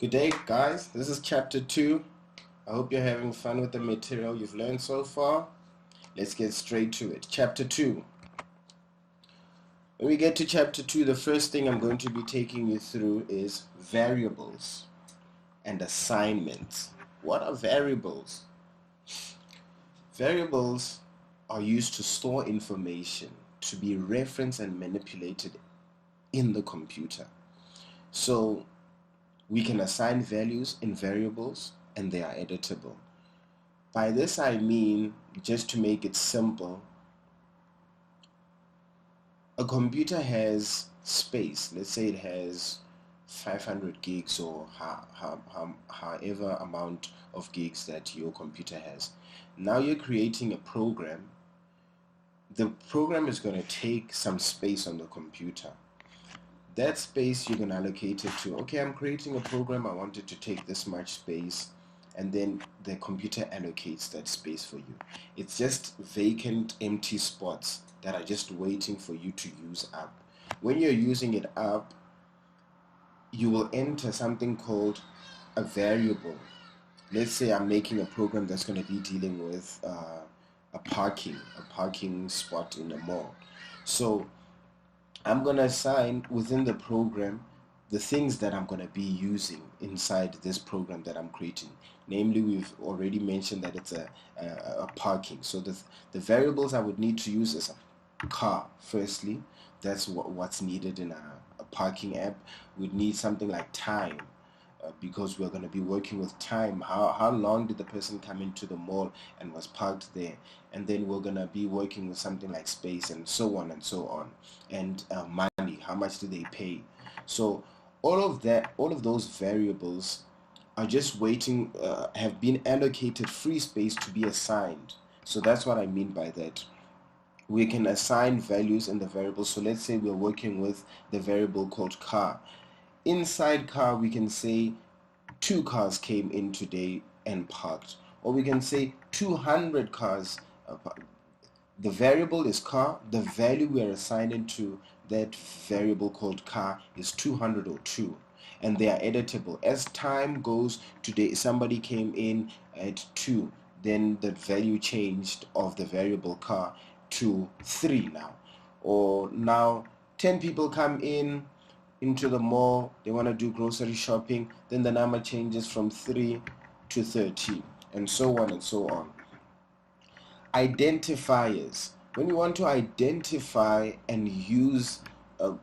Good day, guys. This is chapter 2. I hope you're having fun with the material you've learned so far. Let's get straight to it. Chapter 2. When we get to chapter 2, the first thing I'm going to be taking you through is variables and assignments. What are variables? Variables are used to store information to be referenced and manipulated in the computer. So we can assign values in variables and they are editable. By this I mean, just to make it simple, a computer has space. Let's say it has 500 gigs or however amount of gigs that your computer has. Now you're creating a program. The program is going to take some space on the computer. That space you're going to allocate it to, okay, I'm creating a program, I want it to take this much space, and then the computer allocates that space for you. It's just vacant, empty spots that are just waiting for you to use up. When you're using it up, you will enter something called a variable. Let's say I'm making a program that's going to be dealing with a parking spot in a mall. So I'm going to assign within the program the things that I'm going to be using inside this program that I'm creating. Namely, we've already mentioned that it's a parking. So the variables I would need to use is a car, firstly. That's what's needed in a parking app. We'd need something like time. Because we're going to be working with time. How long did the person come into the mall and was parked there? And then we're going to be working with something like space and so on and so on. And money, how much do they pay? So all of those variables are just waiting, have been allocated free space to be assigned. So that's what I mean by that. We can assign values in the variable. So let's say we're working with the variable called car. Inside car, we can say 2 cars came in today and parked, or we can say 200 cars. The variable is car. The value we are assigning to that variable called car is 200 or 2, and they are editable. As time goes, today somebody came in at 2, then the value changed of the variable car to 3 now, or now 10 people come into the mall, they want to do grocery shopping, then the number changes from 3 to 13, and so on and so on. Identifiers. When we want to identify and use,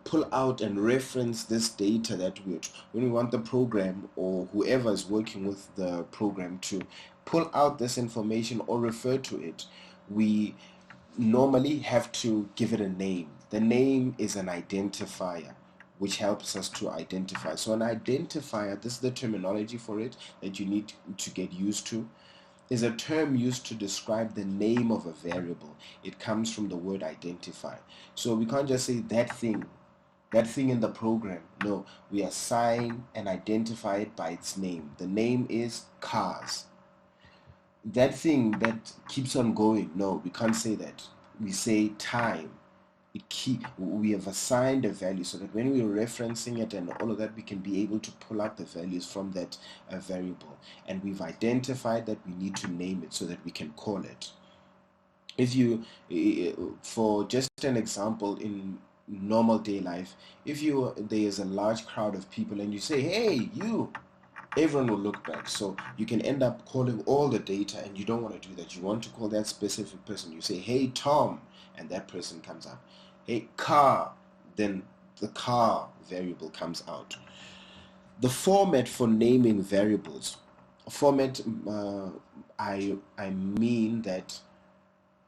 pull out and reference this data when we want the program or whoever is working with the program to pull out this information or refer to it, we normally have to give it a name. The name is an identifier which helps us to identify. So an identifier, this is the terminology for it that you need to get used to, is a term used to describe the name of a variable. It comes from the word identify. So we can't just say that thing in the program. No, we assign and identify it by its name. The name is cars. That thing that keeps on going, no, we can't say that. We say time. We have assigned a value so that when we're referencing it and all of that, we can be able to pull out the values from that variable. And we've identified that we need to name it so that we can call it. If you, for just an example, in normal day life, if there's a large crowd of people and you say, hey, you, everyone will look back. So you can end up calling all the data, and you don't want to do that. You want to call that specific person. You say, hey, Tom, and that person comes up. Hey, car, then the car variable comes out. The format for naming variables. Format, I mean that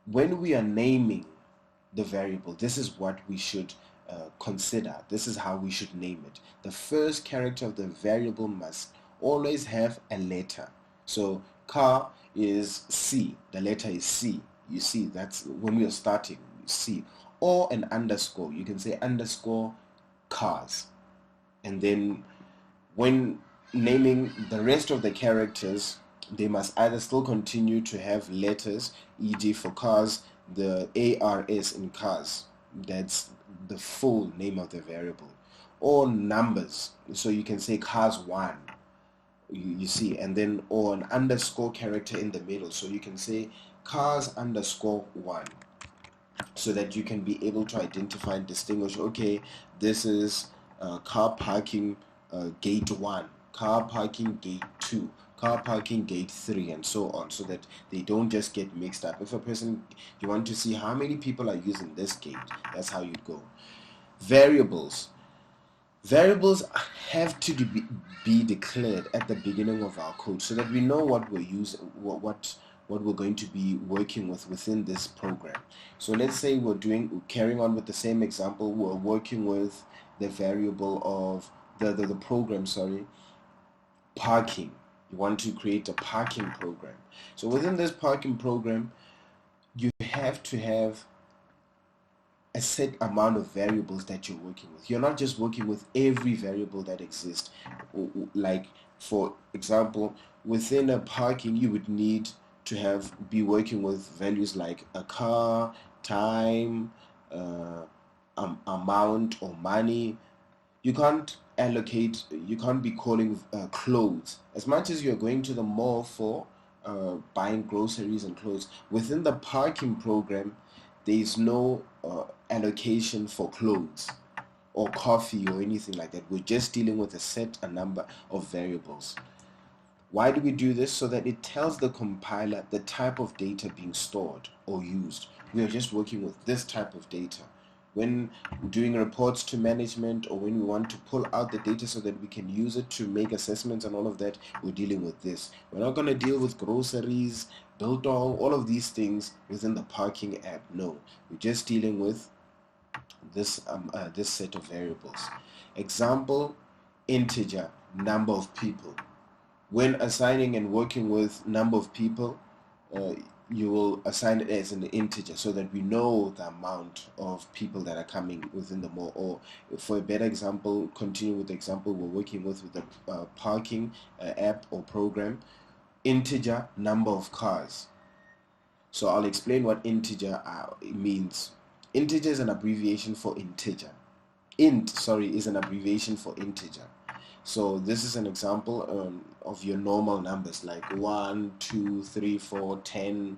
when we are naming the variable, this is what we should consider. This is how we should name it. The first character of the variable must always have a letter. So car is C. The letter is C. You see, that's when we are starting, C. Or an underscore. You can say underscore cars. And then when naming the rest of the characters, they must either still continue to have letters, e.g. for cars, the ARS in cars. That's the full name of the variable. Or numbers. So you can say cars 1, you see, and then or an underscore character in the middle. So you can say cars underscore 1, so that you can be able to identify and distinguish, okay, this is car parking gate 1, car parking gate 2, car parking gate 3, and so on, so that they don't just get mixed up. If a person, you want to see how many people are using this gate, that's how you'd go. Variables. Variables have to be declared at the beginning of our code so that we know what we're using, what we're going to be working with within this program. So let's say carrying on with the same example, we're working with the variable of the program, parking. You want to create a parking program. So within this parking program, you have to have a set amount of variables that you're working with. You're not just working with every variable that exists. Like, for example, within a parking, you would need to be working with values like a car, time, amount or money. You can't be calling clothes. As much as you're going to the mall for buying groceries and clothes, within the parking program, there is no allocation for clothes or coffee or anything like that. We're just dealing with a number of variables. Why do we do this? So that it tells the compiler the type of data being stored or used. We are just working with this type of data. When doing reports to management, or when we want to pull out the data so that we can use it to make assessments and all of that, we're dealing with this. We're not going to deal with groceries, biltong, all of these things within the parking app. No, we're just dealing with this set of variables. Example, integer, number of people. When assigning and working with number of people, you will assign it as an integer so that we know the amount of people that are coming within the mall. Or for a better example, continue with the example we're working with the parking app or program, integer, number of cars. So I'll explain what integer means. Integer is an abbreviation for integer. Is an abbreviation for integer. So this is an example of your normal numbers like 1, 2, 3, 4, 10.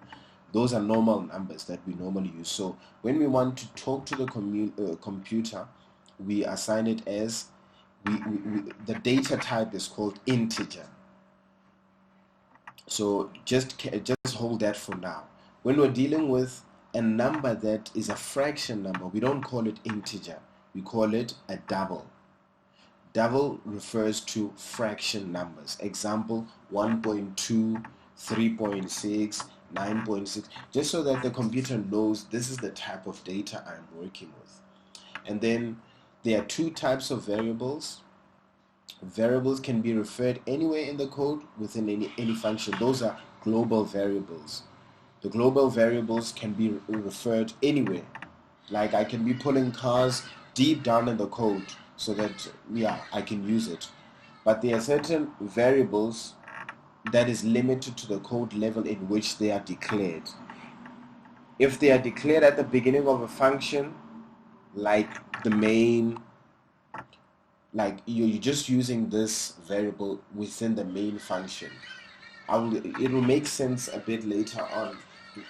Those are normal numbers that we normally use. So when we want to talk to the computer, we assign it as, the data type is called integer. So just hold that for now. When we're dealing with a number that is a fraction number, we don't call it integer. We call it a double. Double refers to fraction numbers. Example, 1.2, 3.6, 9.6, just so that the computer knows this is the type of data I'm working with. And then there are two types of variables. Variables can be referred anywhere in the code within any function. Those are global variables. The global variables can be referred anywhere. Like, I can be pulling cars deep down in the code so that, I can use it. But there are certain variables that is limited to the code level in which they are declared. If they are declared at the beginning of a function, like the main, like you're just using this variable within the main function, it will make sense a bit later on.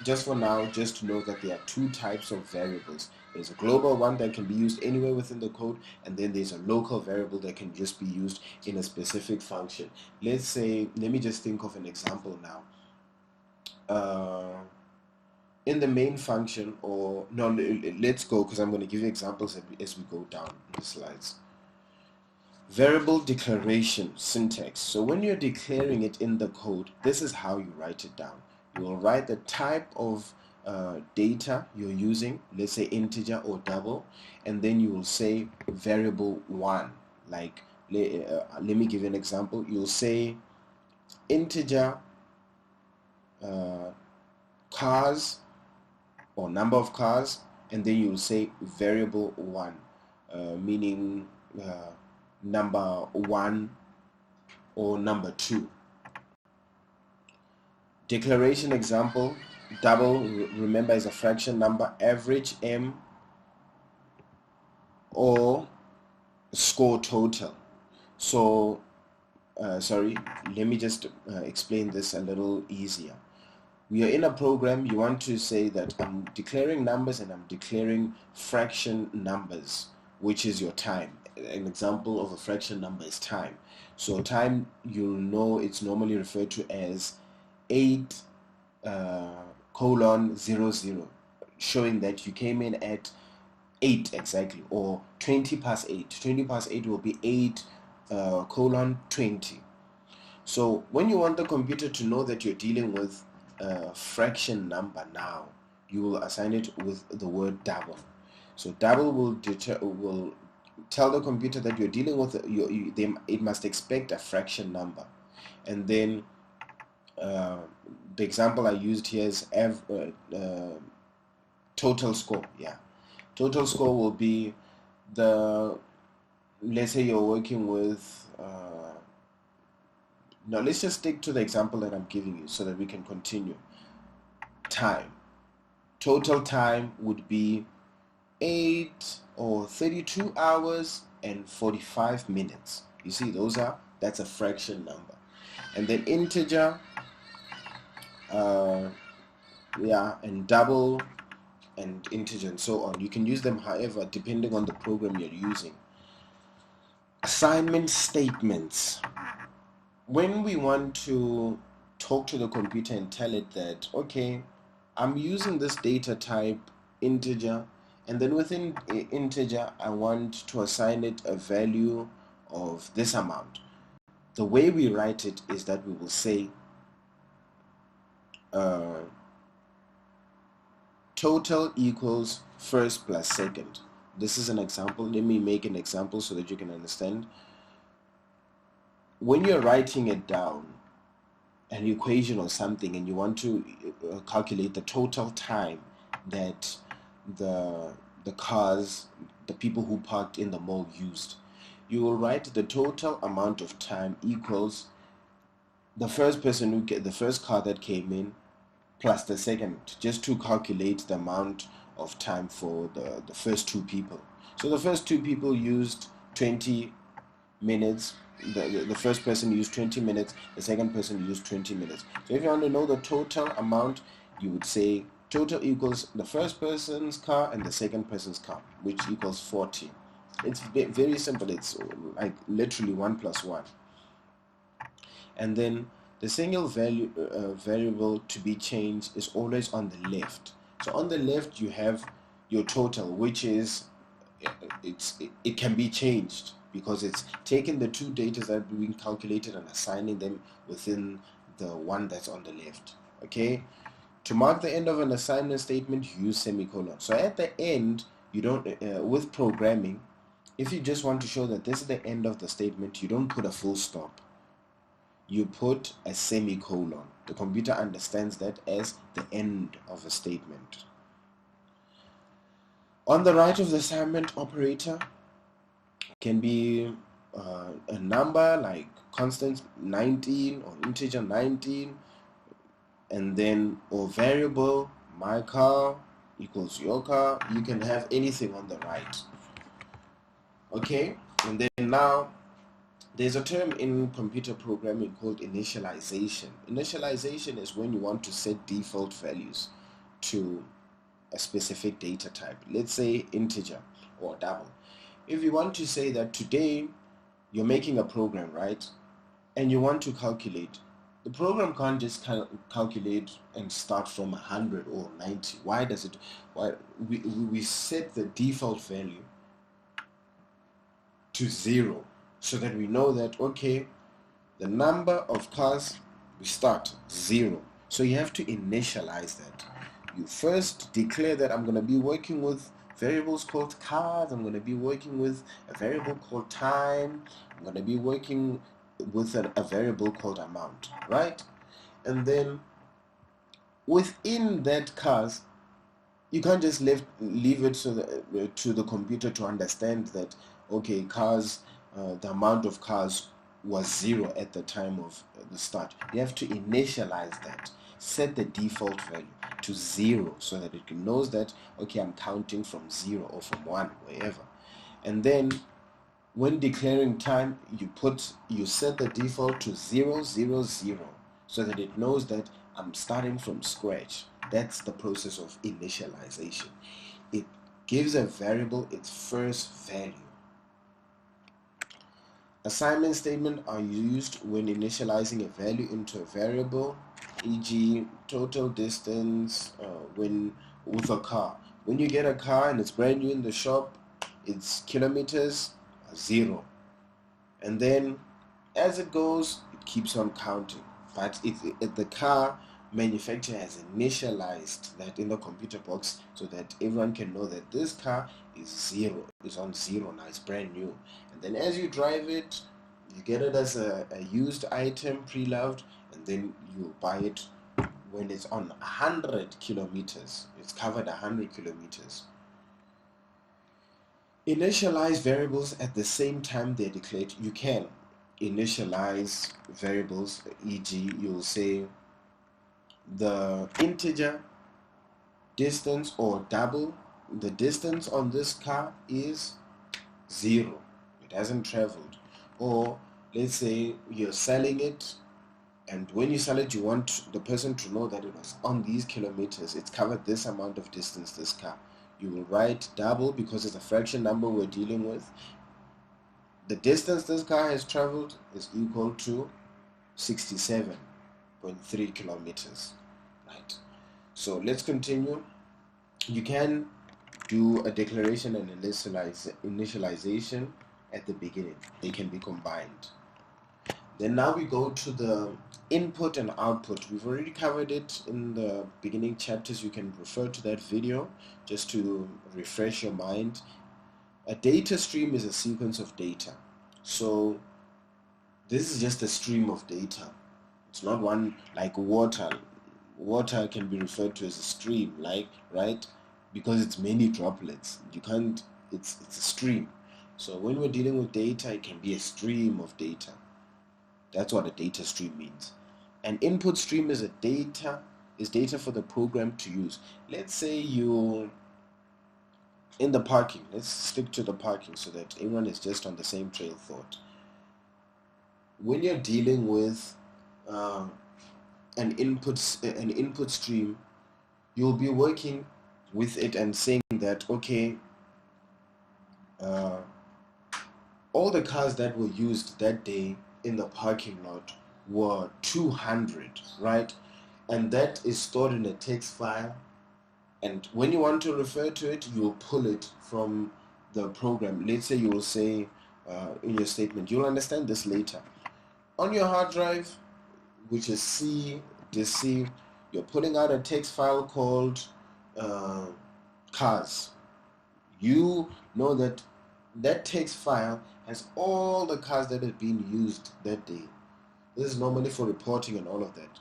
Just for now, just to know that there are two types of variables. There's a global one that can be used anywhere within the code, and then there's a local variable that can just be used in a specific function. Let me just think of an example now. In the main function, or no, let's go, because I'm going to give you examples as we go down in the slides. Variable declaration syntax. So when you're declaring it in the code, this is how you write it down. You will write the type of data you're using, let's say integer or double, and then you will say variable 1. Like, let me give you an example. You'll say integer cars or number of cars, and then you'll say variable 1, meaning number 1 or number 2. Declaration example, double, remember, is a fraction number, average M, or score total. So sorry, let me just explain this a little easier. We are in a program. You want to say that I'm declaring numbers and I'm declaring fraction numbers, which is your time. An example of a fraction number is time. So time, you'll know it's normally referred to as 8 colon 00, showing that you came in at 8 exactly, or 20 past 8. 20 past 8 will be 8 colon 20. So when you want the computer to know that you're dealing with a fraction number now, you will assign it with the word double. So double will tell the computer that you're dealing with it must expect a fraction number. And then the example I used here is total score. Yeah, total score will be let's say you're working with now let's just stick to the example that I'm giving you so that we can continue. Time. Total time would be 32 hours and 45 minutes. You see, that's a fraction number. And then integer, and double and integer and so on. You can use them however, depending on the program you're using. Assignment statements. When we want to talk to the computer and tell it that, okay, I'm using this data type integer, and then within integer I want to assign it a value of this amount. The way we write it is that we will say total equals first plus second. This is an example. Let me make an example so that you can understand. When you're writing it down, an equation or something, and you want to calculate the total time that the cars, the people who parked in the mall used, you will write the total amount of time equals the first person who get the first car that came in plus the second, just to calculate the amount of time for the first two people. So the first two people used 20 minutes. The first person used 20 minutes, the second person used 20 minutes. So if you want to know the total amount, you would say total equals the first person's car and the second person's car, which equals 40. It's very simple. It's like literally 1 plus 1. And then the single variable to be changed is always on the left. So on the left you have your total, which is it can be changed because it's taking the two data that are being calculated and assigning them within the one that's on the left. Okay, to mark the end of an assignment statement, use semicolon. So at the end, you don't with programming, if you just want to show that this is the end of the statement, you don't put a full stop, you put a semicolon. The computer understands that as the end of a statement. On the right of the assignment operator can be a number like constant 19 or integer 19, and then or variable my car equals your car. You can have anything on the right. Okay, and then now there's a term in computer programming called initialization. Initialization is when you want to set default values to a specific data type. Let's say integer or double. If you want to say that today you're making a program, right, and you want to calculate, the program can't just calculate and start from 100 or 90. Why does it? Why we set the default value to 0 so that we know that, okay, the number of cars, we start 0. So you have to initialize that. You first declare that I'm going to be working with variables called cars, I'm going to be working with a variable called time, I'm going to be working with a variable called amount, right? And then within that cars, you can't just leave it so that, to the computer to understand that, okay, cars, the amount of cars was 0 at the time of the start. You have to initialize that, set the default value to 0 so that it knows that, okay, I'm counting from 0 or from 1, wherever. And then When declaring time, you set the default to 000 so that it knows that I'm starting from scratch. That's the process of initialization. It gives a variable its first value. Assignment statements are used when initializing a value into a variable, e.g. total distance when with a car. When you get a car and it's brand new in the shop, its kilometers are 0. And then as it goes, it keeps on counting. But the car manufacturer has initialized that in the computer box so that everyone can know that this car is on 0 now, it's brand new. And then as you drive it, you get it as a used item, pre-loved, and then you buy it when it's on 100 kilometers. It's covered 100 kilometers. Initialize variables at the same time they're declared. You can initialize variables, e.g. you'll say the integer distance or double the distance on this car is 0. It hasn't traveled. Or let's say you're selling it, and when you sell it you want the person to know that it was on these kilometers, it's covered this amount of distance, this car. You will write double because it's a fraction number we're dealing with. The distance this car has traveled is equal to 67.3 kilometers, right? So let's continue. You can do a declaration and initialization at the beginning. They can be combined. Then now we go to the input and output. We've already covered it in the beginning chapters. You can refer to that video just to refresh your mind. A data stream is a sequence of data. So this is just a stream of data. It's not one like water. Water can be referred to as a stream, like, right? Because it's many droplets. You can't, it's a stream. So when we're dealing with data, it can be a stream of data. That's what a data stream means. An input stream is data for the program to use. Let's say you in the parking. Let's stick to the parking so that everyone is just on the same trail of thought. When you're dealing with an input stream, you'll be working with it and saying that, okay, all the cars that were used that day in the parking lot were 200, right? And that is stored in a text file, and when you want to refer to it, you will pull it from the program. Let's say you will say in your statement, you'll understand this later, on your hard drive, which is C, you're pulling out a text file called cars. You know that text file has all the cars that have been used that day. This is normally for reporting and all of that.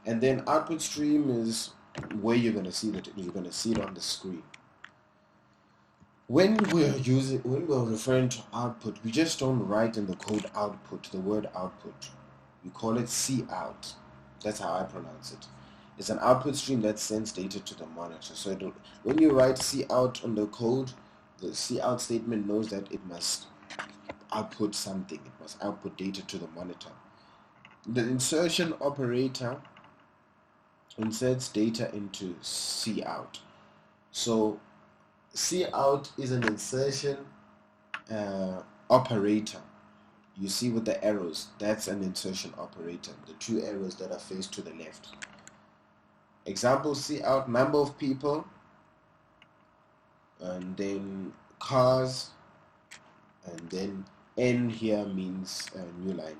And then output stream is where you're going to see that. You're going to see it on the screen. When we're referring to output, we just don't write in the code output, the word output. We call it cout. That's how I pronounce it. It's an output stream that sends data to the monitor. So when you write cout on the code, the cout statement knows that it must output something. It must output data to the monitor. The insertion operator inserts data into cout. So cout is an insertion operator. You see with the arrows, that's an insertion operator. The two arrows that are faced to the left. Example, cout number of people, and then cars, and then N here means a new line.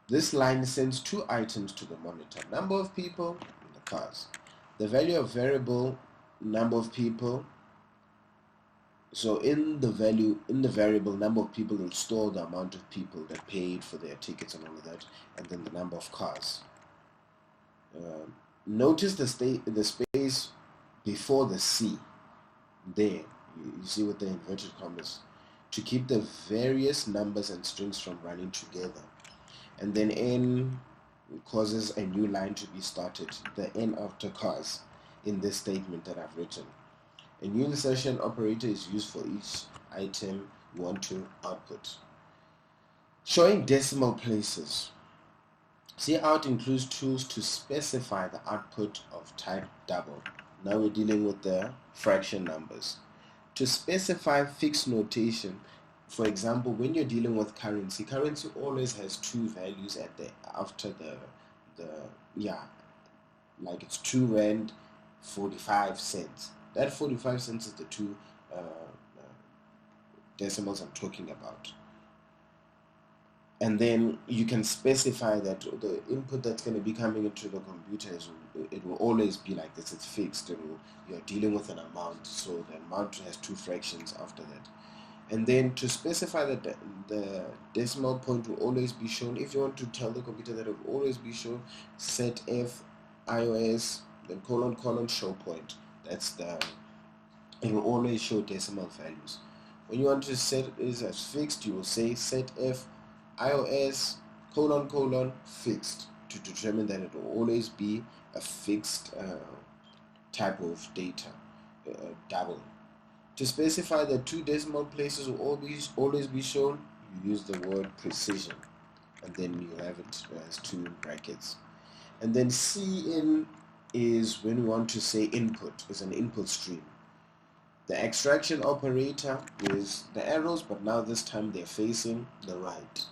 This line sends two items to the monitor, number of people and the cars. The value of variable number of people, so in the variable number of people, will store the amount of people that paid for their tickets and all of that, and then the number of cars. Notice the space before the C there. You see with the inverted commas, to keep the various numbers and strings from running together. And then N causes a new line to be started, the N after cars, in this statement that I've written. A new insertion operator is used for each item you want to output. Showing decimal places. Cout includes tools to specify the output of type double. Now we're dealing with the fraction numbers. To specify fixed notation, for example, when you're dealing with currency always has two values at the after the yeah, like it's 2 rand 45 cents. That 45 cents is the two decimals I'm talking about. And then you can specify that the input that's going to be coming into the computer it will always be like this. It's fixed. You're dealing with an amount, so the amount has two fractions after that. And then to specify that the decimal point will always be shown, if you want to tell the computer that it will always be shown, set F iOS then colon show point. It will always show decimal values. When you want to set it as fixed, you will say set F iOS colon fixed to determine that it will always be a fixed type of data, double. To specify that two decimal places will always be shown, you use the word precision, and then you have it as two brackets. And then CIN is when we want to say input, is an input stream. The extraction operator is the arrows, but now this time they're facing the right.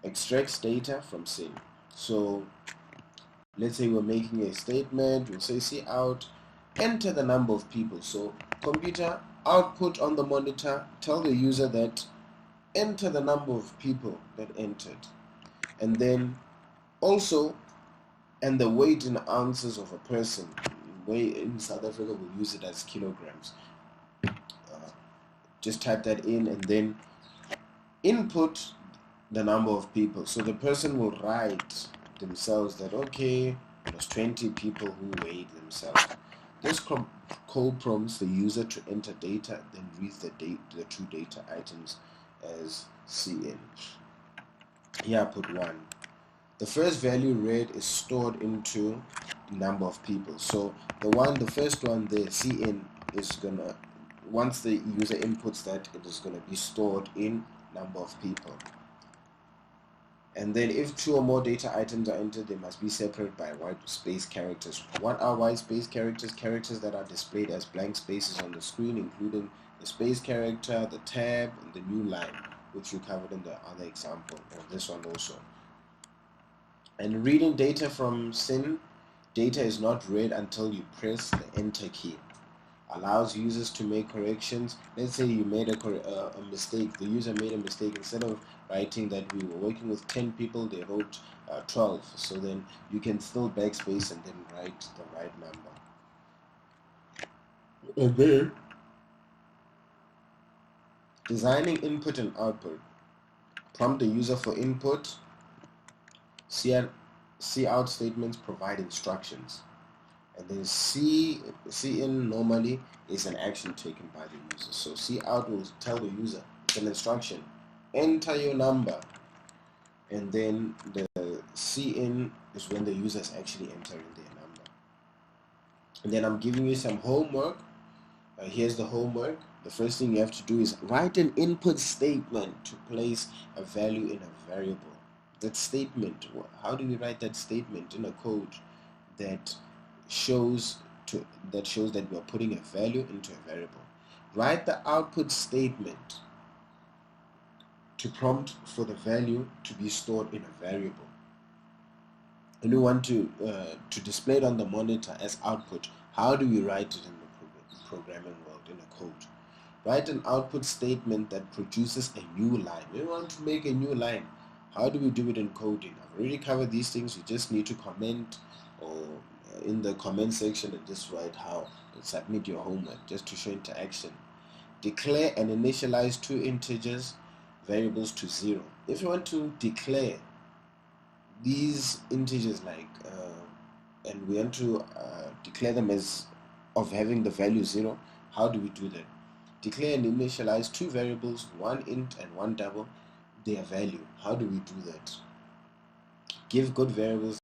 Extracts data from CIN. So let's say we're making a statement, we'll say cout, enter the number of people. So computer, output on the monitor, tell the user that enter the number of people that entered. And then also, and the weight in ounces of a person. In South Africa we'll use it as kilograms. Just type that in and then input the number of people. So the person will write themselves that okay, there's 20 people who weighed themselves. This code prompts the user to enter data, then reads the two data items as CIN. Here I put 1. The first value read is stored into number of people. So the first one there, CIN, is gonna, once the user inputs that, it is gonna be stored in number of people. And then if 2 or more data items are entered, they must be separated by white space characters. What are white space characters? Characters that are displayed as blank spaces on the screen, including the space character, the tab, and the new line, which we covered in the other example, or this one also. And reading data from CIN, data is not read until you press the enter key. Allows users to make corrections. Let's say you made a mistake. The user made a mistake. Instead of writing that we were working with 10 people, they wrote 12. So then you can still backspace and then write the right number. And then designing input and output. Prompt the user for input. Cout statements provide instructions. And then CIN normally is an action taken by the user. So cout will tell the user, it's an instruction, enter your number. And then the CIN is when the user is actually entering their number. And then I'm giving you some homework. Here's the homework. The first thing you have to do is write an input statement to place a value in a variable. That statement, how do we write that statement in a code that shows that we are putting a value into a variable? Write the output statement to prompt for the value to be stored in a variable. And we want to display it on the monitor as output. How do we write it in the programming world, in a code? Write an output statement that produces a new line. We want to make a new line. How do we do it in coding? I've already covered these things. You just need to comment or in the comment section and just write how and submit your homework just to show interaction. Declare and initialize 2 integers variables to 0. If you want to declare these integers and we want to declare them as of having the value 0, how do we do that? Declare and initialize 2 variables, one int and one double, their value. How do we do that? Give good variables